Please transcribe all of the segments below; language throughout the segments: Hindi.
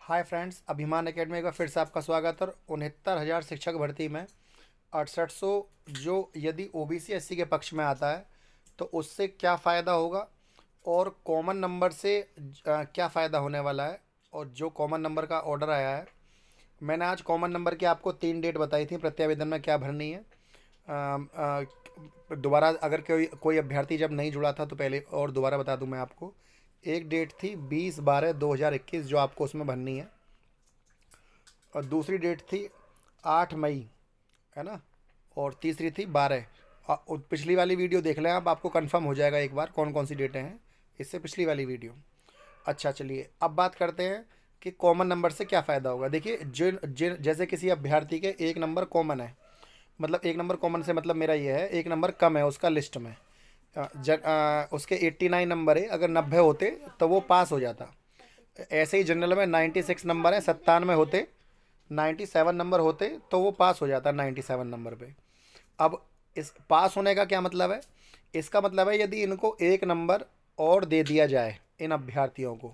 हाय फ्रेंड्स, अभिमान एकेडमी का फिर से आपका स्वागत। और 69,000 शिक्षक भर्ती में 6800 जो यदि ओबीसी एससी के पक्ष में आता है तो उससे क्या फ़ायदा होगा और कॉमन नंबर से क्या फ़ायदा होने वाला है। और जो कॉमन नंबर का ऑर्डर आया है, मैंने आज कॉमन नंबर की आपको 3 डेट बताई थी प्रत्यावेदन में क्या भरनी है। दोबारा अगर कोई कोई अभ्यर्थी जब नहीं जुड़ा था तो पहले और दोबारा बता दूं मैं आपको। एक डेट थी 20/12/2021 जो आपको उसमें भरनी है, और दूसरी डेट थी 8 मई, है ना। और तीसरी थी 12। पिछली वाली वीडियो देख लें आप, आपको कंफर्म हो जाएगा एक बार कौन कौन सी डेटें हैं इससे पिछली वाली वीडियो। अच्छा, चलिए अब बात करते हैं कि कॉमन नंबर से क्या फ़ायदा होगा। देखिए, जिन जिन जैसे किसी अभ्यर्थी के एक नंबर कॉमन है, मतलब एक नंबर कॉमन से मतलब मेरा ये है एक नंबर कम है उसका लिस्ट में। उसके 89 नंबर है, अगर 90 होते तो वो पास हो जाता। ऐसे ही जनरल में 96 नंबर है, 97 होते, 97 नंबर होते तो वो पास हो जाता 97 नंबर पे। अब इस पास होने का क्या मतलब है? इसका मतलब है यदि इनको एक नंबर और दे दिया जाए इन अभ्यर्थियों को,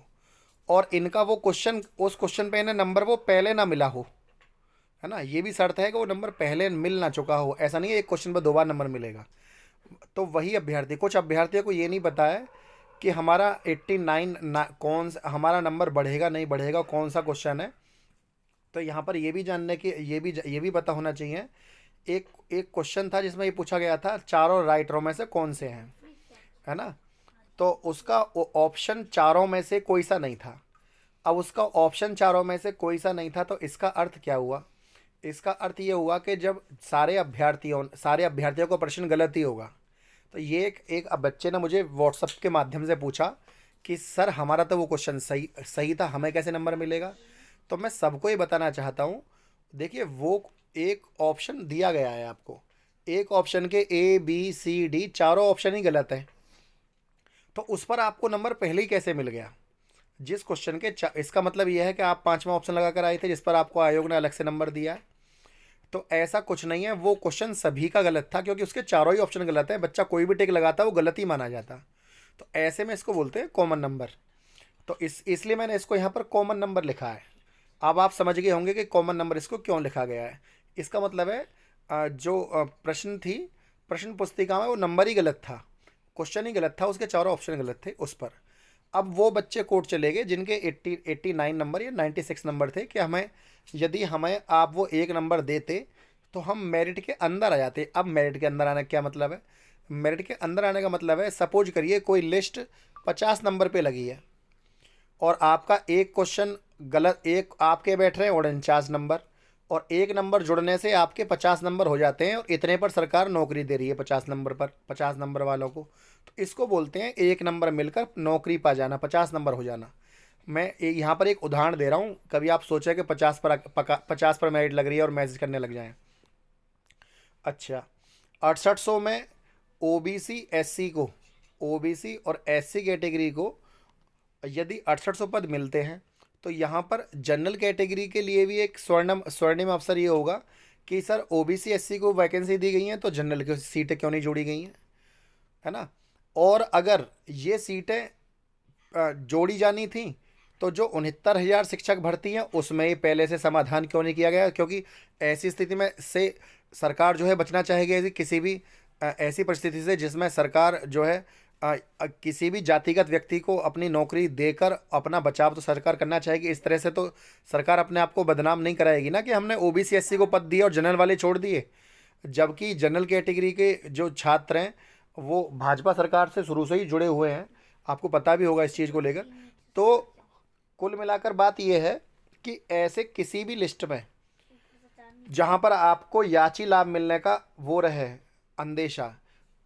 और इनका वो क्वेश्चन, उस क्वेश्चन पे इन्हें नंबर वो पहले ना मिला हो, है ना। ये भी शर्त है कि वो नंबर पहले मिल ना चुका हो। ऐसा नहीं है एक क्वेश्चन पर 2 बार नंबर मिलेगा। तो वही अभ्यर्थी, कुछ अभ्यर्थियों को ये नहीं पता है कि हमारा 89 हमारा नंबर बढ़ेगा नहीं बढ़ेगा, कौन सा क्वेश्चन है। तो यहाँ पर ये भी जानने की ये भी पता होना चाहिए। एक एक क्वेश्चन था जिसमें ये पूछा गया था चारों राइटरों में से कौन से हैं, है ना। तो उसका ऑप्शन चारों में से कोई सा नहीं था। अब उसका ऑप्शन चारों में से कोई सा नहीं था तो इसका अर्थ क्या हुआ? इसका अर्थ ये हुआ कि जब सारे अभ्यर्थियों को प्रश्न गलत ही होगा। तो ये एक अब बच्चे ने मुझे व्हाट्सअप के माध्यम से पूछा कि सर हमारा तो वो क्वेश्चन सही सही था, हमें कैसे नंबर मिलेगा। तो मैं सबको ये बताना चाहता हूँ, देखिए वो एक ऑप्शन दिया गया है आपको, एक ऑप्शन के A B C D चारों ऑप्शन ही गलत हैं, तो उस पर आपको नंबर पहले ही कैसे मिल गया? जिस क्वेश्चन के इसका मतलब यह है कि आप पांचवा ऑप्शन लगा कर आए थे जिस पर आपको आयोग ने अलग से नंबर दिया है। तो ऐसा कुछ नहीं है, वो क्वेश्चन सभी का गलत था क्योंकि उसके चारों ही ऑप्शन गलत है। बच्चा कोई भी टिक लगाता है वो गलत ही माना जाता। तो ऐसे में इसको बोलते हैं कॉमन नंबर। तो इसलिए मैंने इसको यहाँ पर कॉमन नंबर लिखा है। अब आप समझ गए होंगे कि कॉमन नंबर इसको क्यों लिखा गया है। इसका मतलब है जो प्रश्न थी, प्रश्न पुस्तिका में वो नंबर ही गलत था, क्वेश्चन ही गलत था, उसके चारों ऑप्शन गलत थे उस पर। अब वो बच्चे कोर्ट चले गए जिनके 89 नंबर या 96 नंबर थे कि हमें, यदि हमें आप वो एक नंबर देते तो हम मेरिट के अंदर आ जाते। अब मेरिट के अंदर आने का क्या मतलब है? मेरिट के अंदर आने का मतलब है, सपोज करिए कोई लिस्ट 50 नंबर पे लगी है और आपका एक क्वेश्चन गलत, एक आपके बैठ रहे हैं 49 नंबर, और एक नंबर जुड़ने से आपके 50 नंबर हो जाते हैं, और इतने पर सरकार नौकरी दे रही है 50 नंबर पर, 50 नंबर वालों को। तो इसको बोलते हैं एक नंबर मिलकर नौकरी पा जाना, 50 नंबर हो जाना। मैं यहाँ पर एक उदाहरण दे रहा हूँ, कभी आप सोचें कि 50 पर मेरिट लग रही है और मैसेज करने लग जाएं। अच्छा, 6800 में ओबीसी एससी को, ओबीसी और एससी कैटेगरी को यदि 6800 पद मिलते हैं तो यहाँ पर जनरल कैटेगरी के लिए भी एक स्वर्णिम अवसर ये होगा कि सर ओबीसी एससी को वैकेंसी दी गई हैं तो जनरल की सीटें क्यों नहीं जोड़ी गई हैं, है ना। और अगर ये सीटें जोड़ी जानी थी तो जो 69,000 शिक्षक भर्ती हैं उसमें ये पहले से समाधान क्यों नहीं किया गया? क्योंकि ऐसी स्थिति में से सरकार जो है बचना चाहेगी किसी भी ऐसी परिस्थिति से जिसमें सरकार जो है किसी भी जातिगत व्यक्ति को अपनी नौकरी देकर अपना बचाव तो सरकार करना चाहेगी। इस तरह से तो सरकार अपने आप को बदनाम नहीं कराएगी ना कि हमने ओबीसी एससी को पद दिए और जनरल वाले छोड़ दिए। जबकि जनरल कैटेगरी के जो छात्र हैं वो भाजपा सरकार से शुरू से ही जुड़े हुए हैं, आपको पता भी होगा इस चीज़ को लेकर। तो कुल मिलाकर बात यह है कि ऐसे किसी भी लिस्ट में जहां पर आपको याची लाभ मिलने का वो रहे अंदेशा।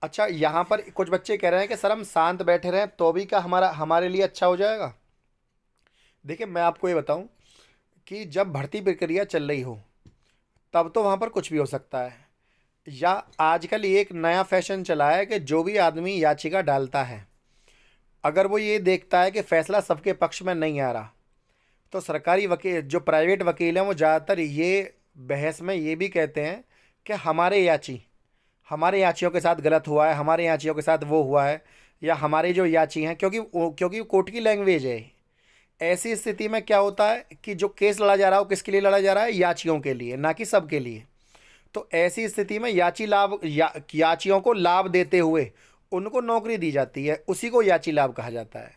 अच्छा, यहाँ पर कुछ बच्चे कह रहे हैं कि सर हम शांत बैठे रहें तो भी क्या हमारे लिए अच्छा हो जाएगा? देखिए, मैं आपको ये बताऊं कि जब भर्ती प्रक्रिया चल रही हो तब तो वहाँ पर कुछ भी हो सकता है। या आजकल ये एक नया फैशन चला है कि जो भी आदमी याचिका डालता है, अगर वो ये देखता है कि फैसला सबके पक्ष में नहीं आ रहा, तो सरकारी वकील, जो प्राइवेट वकील हैं, वो ज़्यादातर ये बहस में ये भी कहते हैं कि हमारे याचियों के साथ गलत हुआ है, हमारे याचियों के साथ वो हुआ है, या हमारे जो याची हैं, क्योंकि वो कोर्ट की लैंग्वेज है, ऐसी स्थिति में क्या होता है कि जो केस लड़ा जा रहा है वो किसके लिए लड़ा जा रहा है? याचियों के लिए, ना कि सबके लिए। तो ऐसी स्थिति में याचियों को लाभ देते हुए उनको नौकरी दी जाती है, उसी को याची लाभ कहा जाता है।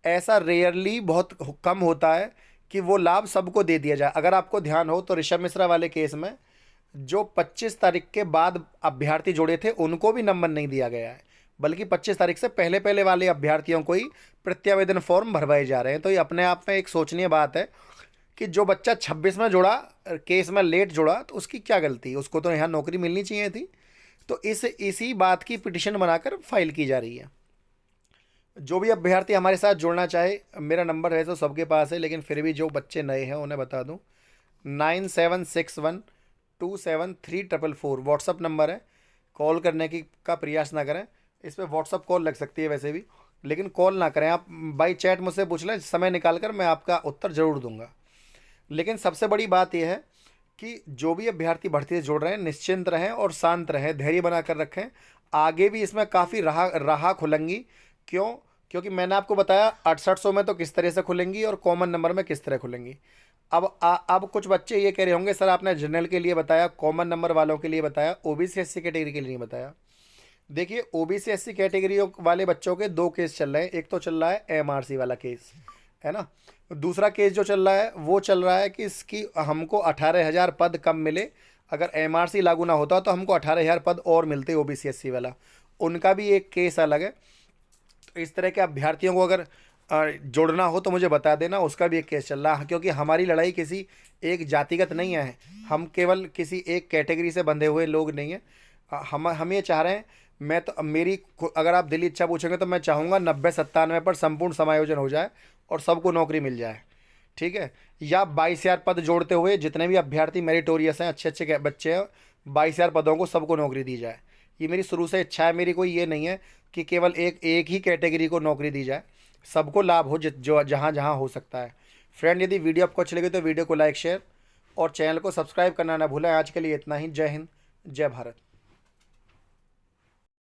ऐसा रेयरली बहुत कम होता है कि वो लाभ सबको दे दिया जाए। अगर आपको ध्यान हो तो ऋषभ मिश्रा वाले केस में जो 25 तारीख के बाद अभ्यर्थी जुड़े थे उनको भी नंबर नहीं दिया गया है, बल्कि 25 तारीख से पहले पहले वाले अभ्यर्थियों को ही प्रत्यावेदन फॉर्म भरवाए जा रहे हैं। तो ये अपने आप में एक सोचनीय बात है कि जो बच्चा 26 में जुड़ा, केस में लेट जुड़ा, तो उसकी क्या गलती? उसको तो यहाँ नौकरी मिलनी चाहिए थी। तो इसी बात की पिटिशन बनाकर फाइल की जा रही है। जो भी अभ्यर्थी हमारे साथ जुड़ना चाहे, मेरा नंबर है तो सबके पास है, लेकिन फिर भी जो बच्चे नए हैं उन्हें बता दूं, 9761273444 व्हाट्सअप नंबर है। कॉल करने की का प्रयास ना करें, इस पर व्हाट्सअप कॉल लग सकती है वैसे भी, लेकिन कॉल ना करें। आप बाई चैट मुझसे पूछ लें, समय निकाल कर मैं आपका उत्तर ज़रूर दूंगा। लेकिन सबसे बड़ी बात यह है कि जो भी अभ्यर्थी भर्ती से जुड़ रहे हैं, निश्चिंत रहें और शांत रहें, धैर्य बनाकर रखें। आगे भी इसमें काफ़ी राह खुलेंगी। क्यों? क्योंकि मैंने आपको बताया 6800 में तो किस तरह से खुलेंगी और कॉमन नंबर में किस तरह खुलेंगी। अब कुछ बच्चे ये कह रहे होंगे, सर आपने जनरल के लिए बताया, कॉमन नंबर वालों के लिए बताया, ओबीसी एससी कैटेगरी के लिए नहीं बताया। देखिए, ओबीसी एससी कैटेगरी वाले बच्चों के दो केस चल रहे हैं। एक तो चल रहा है एमआरसी वाला केस, है ना। दूसरा केस जो चल रहा है वो चल रहा है कि इसकी हमको 18,000 पद कम मिले। अगर एमआरसी लागू ना होता तो हमको 18,000 पद और मिलते ओबीसी एससी वाला। उनका भी एक केस अलग है। तो इस तरह के अभ्यर्थियों को अगर जोड़ना हो तो मुझे बता देना, उसका भी एक केस चल रहा है। क्योंकि हमारी लड़ाई किसी एक जातिगत नहीं है, हम केवल किसी एक कैटेगरी से बंधे हुए लोग नहीं हैं। हम ये चाह रहे हैं, मैं तो अगर आप दिली इच्छा पूछेंगे तो मैं चाहूँगा 90-97 पर संपूर्ण समायोजन हो जाए और सबको नौकरी मिल जाए, ठीक है। या 22,000 पद जोड़ते हुए जितने भी अभ्यर्थी मेरिटोरियस हैं, अच्छे अच्छे बच्चे हैं, 22,000 पदों को सबको नौकरी दी जाए। ये मेरी शुरू से इच्छा है। मेरी कोई ये नहीं है कि केवल एक ही कैटेगरी को नौकरी दी जाए, सबको लाभ हो जो जहाँ जहाँ हो सकता है। फ्रेंड, यदि वीडियो आपको अच्छी लगी तो वीडियो को लाइक, शेयर और चैनल को सब्सक्राइब करना ना भूलें। आज के लिए इतना ही। जय हिंद, जय भारत।